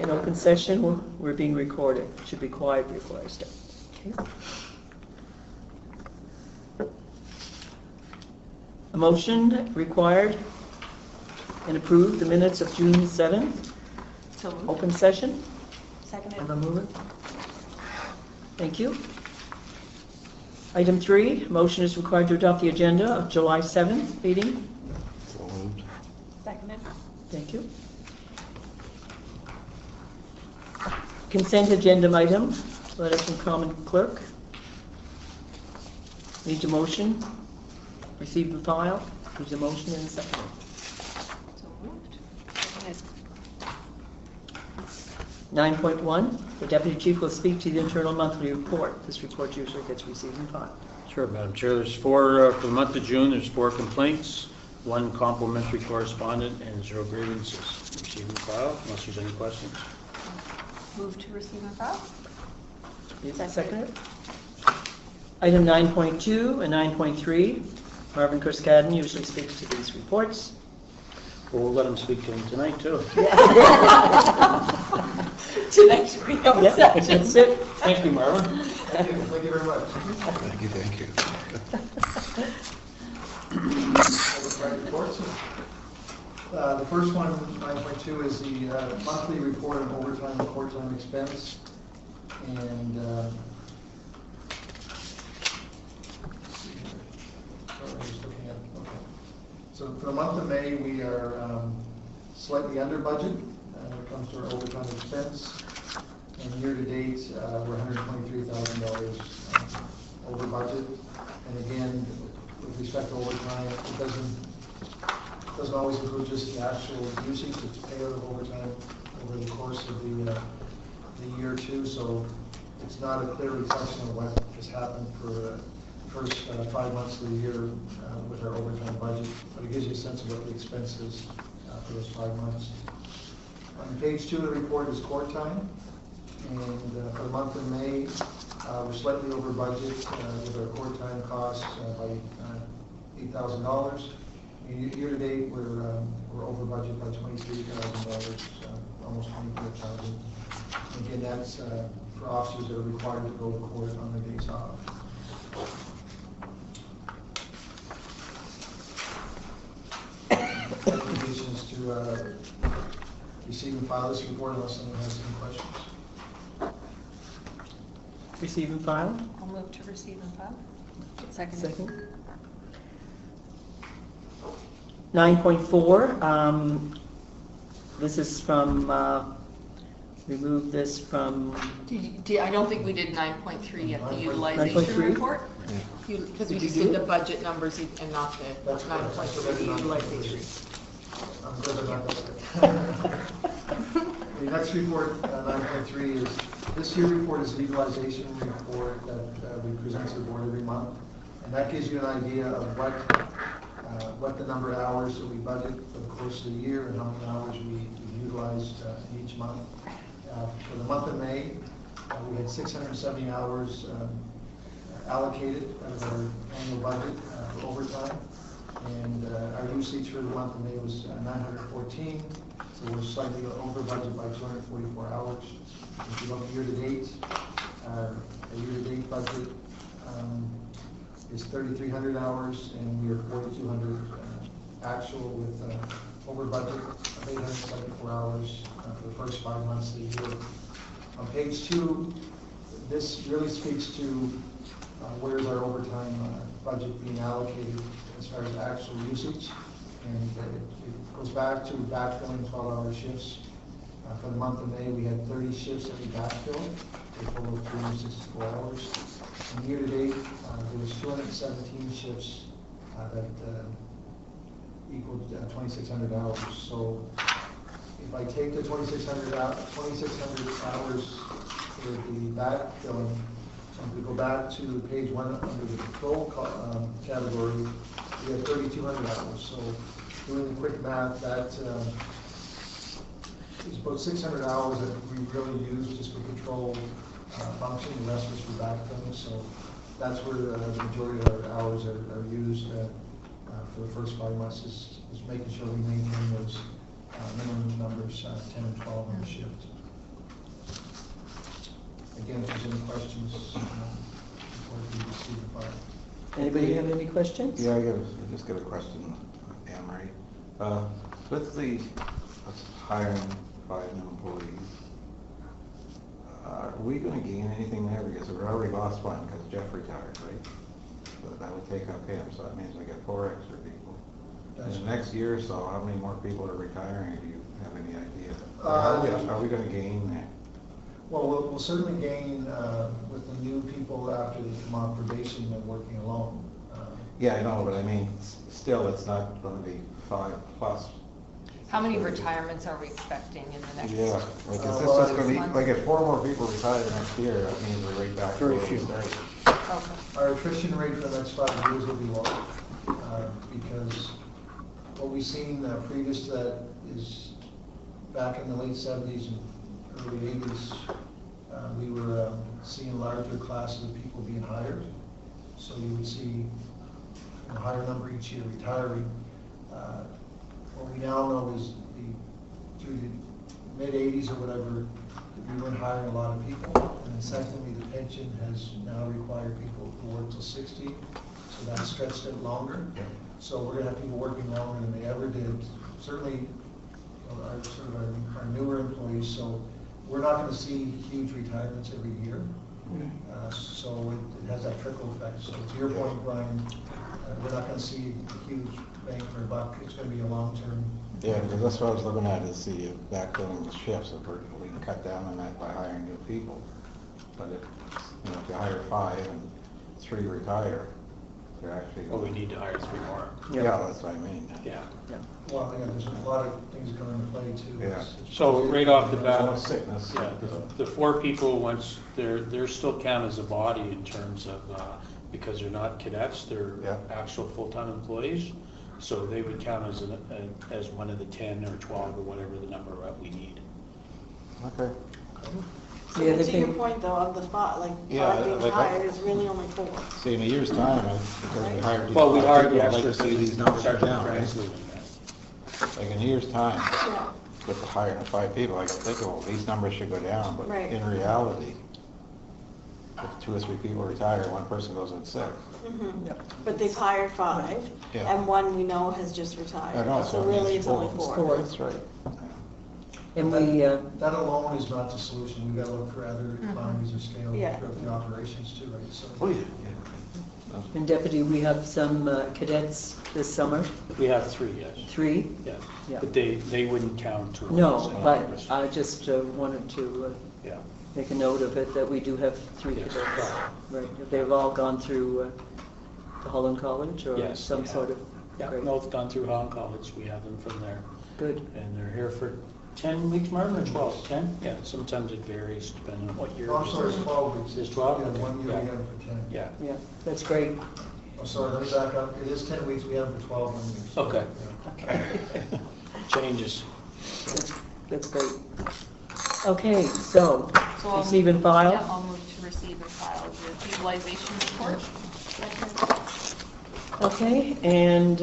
In open session, we're being recorded. It should be quiet before I start. Okay. A motion required and approved the minutes of June 7th. So moved. Open session. Seconded. Have a movement. Thank you. Item 3, motion is required to adopt the agenda of July 7th meeting. So moved. Seconded. Thank you. Consent agenda item, letter from common clerk. Needs a motion. Receive the file. Needs a motion and a second. So moved. Seconded. 9.1, the deputy chief will speak to the internal monthly report. This report usually gets received and filed. Sure, Madam Chair. There's 4 for the month of June. There's 4 complaints, 1 complimentary correspondent, and 0 grievances. Receive and file, unless there's any questions. Move to receive and file. Is that seconded? Item 9.2 and 9.3, Marvin Kerskaden usually speaks to these reports. Well, we'll let him speak to them tonight, too. Tonight's real Yeah, session. that's it. Thank you, Marvin. Thank you very much. Thank you. Reports. The first one, 9.2, is the monthly report on overtime and court time expense. And so for the month of May, we are slightly under budget when it comes to our overtime expense. And year to date, we're $123,000 over budget. And again, with respect to overtime, it doesn't always include just the actual usage, it's payout of overtime over the course of the year too. So it's not a clear reflection of what has happened for the first 5 months of the year with our overtime budget, but it gives you a sense of what the expense is for those 5 months. On page 2 of the report is court time, and for the month of May, we're slightly over budget with our court time costs by $8,000. Year to date, we're over budget by $23,000, almost $24,000. Again, that's for officers that are required to go to court on their days off. Recommendations to receive and file this report unless someone has any questions. Receive and file. I'll move to receive and file. Seconded. Second. 9.4, this is from, remove this from, I don't think we did 9.3 yet, the 9.3. utilization report. Yeah. Because we Did you just do did it? the budget numbers and not the That's correct. 9.3, the utilization. I'm good about that. The next report, 9.3, is this year's report is a utilization report that we present to the board every month, and that gives you an idea of what the number of hours that we budget for the course of the year and how many hours we utilized each month. For the month of May, we had 670 hours allocated out of our annual budget for overtime, and our usage for the month of May was 914, so we're slightly over budget by 244 hours. If you look year to date, our year-to-date budget is 3,300 hours, and we are 4,200 actual with over budget of 874 hours for the first 5 months of the year. On page 2, this really speaks to where's our overtime budget being allocated as far as actual usage, and it goes back to backfilling 12-hour shifts. For the month of May, we had 30 shifts that we backfilled, a total of 364 hours. And year to date, there was 217 shifts that equaled 2,600 hours. So if I take the 2,600 hours for the backfilling, and we go back to page 1 under the patrol category, we have 3,200 hours. So doing the quick math, that is about 600 hours that we really use just for control function. The rest was for backfilling. So that's where the majority of our hours are used for the first 5 months, is making sure we maintain those minimum numbers, 10 and 12 on the shift. again, if there's any questions, before we receive the file. Anybody have any questions? Yeah, I just got a question, Anne Marie. With the hiring 5 new employees, are we going to gain anything there? Because we already lost one because Jeff retired, right? So that would take up him, so that means we get 4 extra people. In the next year or so, how many more people are retiring? Do you have any idea? Are we going to gain there? Well, we'll certainly gain with the new people after they come off probation and working alone. Yeah, I know, but I mean, still, it's not going to be 5 plus. How many retirements are we expecting in the next? Yeah, like, is this well, just going to be, months? like, if 4 more people retire next year, that means we're right back to Very where we few. started. Okay. Our attrition rate for the next 5 years will be low, because what we've seen previous to that is back in the late 70s and early 80s, we were seeing larger classes of people being hired. So you would see a higher number each year retiring. What we now know is through the mid-80s or whatever, we weren't hiring a lot of people. And then secondly, the pension has now required people to work till 60, so that's stretched it longer. So we're gonna have people working longer than they ever did. Certainly, our newer employees, so we're not gonna see huge retirements every year. So it has that trickle effect. So to your point, Brian, we're not gonna see a huge bang for a buck. It's gonna be a long-term. Yeah, because that's what I was looking at, is the backfilling the shifts, if we can cut down on that by hiring new people. But if you hire 5 and 3 retire, they're actually. Well, we need to hire 3 more. Yeah, that's what I mean. Yeah. Well, yeah, there's a lot of things that come into play too. Yeah. So right off the There's no bat, sickness. yeah, the 4 people, once they're still count as a body in terms of, because they're not cadets, they're Yeah. actual full-time employees. So they would count as one of the 10 or 12 or whatever the number that we need. Okay. The other To your thing, point though, of the 5, Yeah, 5 being like- hired is really only 4. See, in a year's time, because we hired these. Well, we 5 hired people, the I'd like extra. to see these numbers start go down, right? translating that. Like in a year's time, Yeah. with the hiring 5 people, I can think, well, these numbers should go down, but Right. in reality, if 2 or 3 people retire, 1 person goes on sick. Yep. But they've hired 5, Yeah. and 1 we know has just I retired. know, So it really, means it's only 4. 4. That's right. and we, That alone is not the solution. We've got to look for other economies of scale Yeah. throughout the operations too, right? So. Oh, yeah. in Deputy, we have some cadets this summer, We have 3, yes. 3. Yeah. Yeah. But they wouldn't count towards. No, but numbers. I just wanted to Yeah. make a note of it, that we do have 3 Yes. cadets. Right, they've all gone through the Holland College or Yes, some they sort have. of. Yeah, Great. no, it's gone through Hong College. We have them from there. Good. And they're here for 10 weeks, Martin, or 12? 10? Yeah, sometimes it varies depending on what year. Oh, I'm sorry, it's 12 weeks. It's 12? Yeah, 1 year we Yeah. have it for 10. Yeah. Yeah, that's great. Oh, sorry, let me back up. It is 10 weeks, we have it for 12 1 year. So, Okay. yeah. Changes. That's great. Okay, so, So I'll- receive and file. Yeah, I'll move to receive and file the utilization report. Okay, and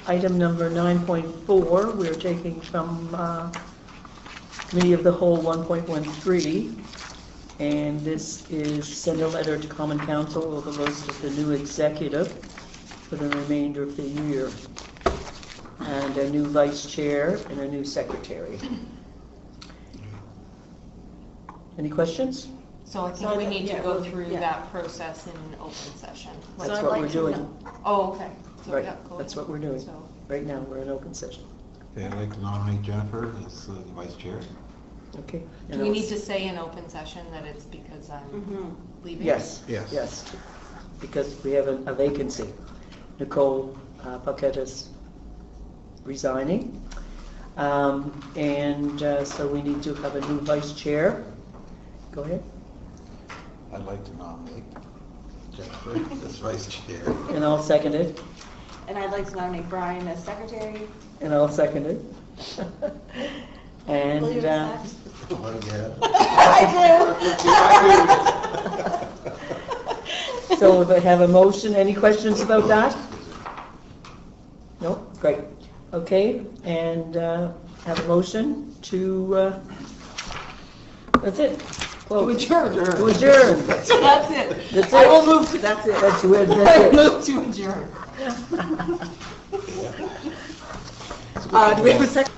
item number 9.4, we're taking from Committee of the Whole 1.13, and this is send a letter to Common Council of the list of the new executive for the remainder of the year, and a new vice chair and a new secretary. Any questions? So I So think we I- need to yeah, go well, through yeah. that process in open session. So That's I'd what like we're to doing. know- Oh, okay. So, Right, yeah, go that's ahead. what we're doing. So, Right now, we're in open session. Okay, I'd like to nominate Jennifer as the vice chair. Okay? Do we need to say in open session that it's because I'm Mhm. leaving? Yes. Yes. Yes, because we have a vacancy. Nicole Paquette is resigning. And so we need to have a new vice chair. Go ahead. I'd like to nominate Jennifer as vice chair. And I'll second it. And I'd like to nominate Brian as secretary. And I'll second it. And Will you accept? What do you have? I do. so if I have a motion, any questions about that? No? Great. Okay, and have a motion to, that's it. Quote. adjourn. To adjourn. That's it. That's I will it. move to, that's it. That's it. I That's it. move to adjourn. Do we have a second?